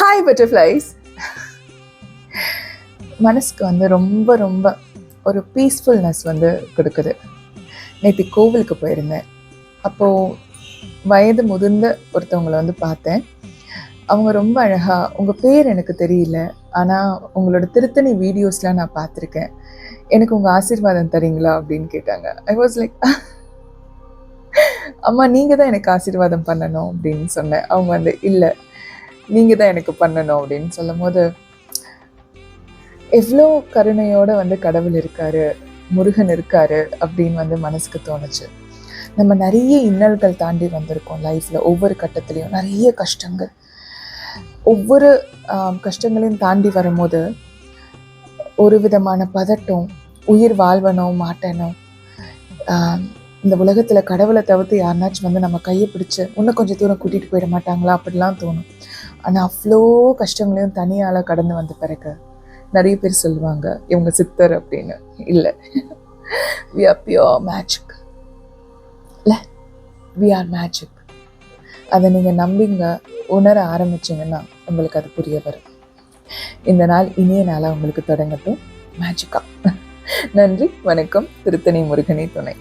Hi butterflies. மனசுக்கு வந்து ரொம்ப ரொம்ப ஒரு பீஸ்ஃபுல்னஸ் வந்து கொடுக்குது. நேற்று கோவிலுக்கு போயிருந்தேன். அப்போது வயது முதிர்ந்த ஒருத்தவங்களை வந்து பார்த்தேன். அவங்க ரொம்ப அழகாக, உங்கள் பேர் எனக்கு தெரியல, ஆனால் உங்களோட திருத்தணி வீடியோஸ்லாம் நான் பார்த்துருக்கேன், எனக்கு உங்கள் ஆசீர்வாதம் தரீங்களா அப்படின்னு கேட்டாங்க. ஐ வாஸ் லைக், அம்மா நீங்கள் தான் எனக்கு ஆசீர்வாதம் பண்ணணும் அப்படின்னு சொன்னேன். அவங்க வந்து இல்லை, நீங்கள் தான் எனக்கு பண்ணணும் அப்படின்னு சொல்லும் போது எவ்வளோ கருணையோடு வந்து கடவுள் இருக்காரு, முருகன் இருக்காரு அப்படின்னு வந்து மனசுக்கு தோணுச்சு. நம்ம நிறைய இன்னல்கள் தாண்டி வந்திருக்கோம் லைஃப்பில். ஒவ்வொரு கட்டத்துலேயும் நிறைய கஷ்டங்கள், ஒவ்வொரு கஷ்டங்களையும் தாண்டி வரும்போது ஒரு விதமான பதட்டம், உயிர் வாழ்வனோ மாட்டேனோ, இந்த உலகத்தில் கடவுளை தவிர்த்து யாருனாச்சும் வந்து நம்ம கையை பிடிச்சி இன்னும் கொஞ்சம் தூரம் கூட்டிகிட்டு போயிட மாட்டாங்களா அப்படிலாம் தோணும். ஆனால் அவ்வளோ கஷ்டங்களையும் தனியால் கடந்து வந்த பிறகு நிறைய பேர் சொல்லுவாங்க இவங்க சித்தர் அப்படின்னு. இல்லை, வி ஆர் பியோர் மேஜிக். இல்லை, வி ஆர் மேஜிக். அதை நீங்கள் நம்பிங்க, உணர ஆரம்பிச்சிங்கன்னா உங்களுக்கு அது புரிய வரும். இந்த நாள் இனிய நாளாக உங்களுக்கு தொடங்கட்டும் மேஜிக்கா. நன்றி, வணக்கம். திருத்தணி முருகனே துணை.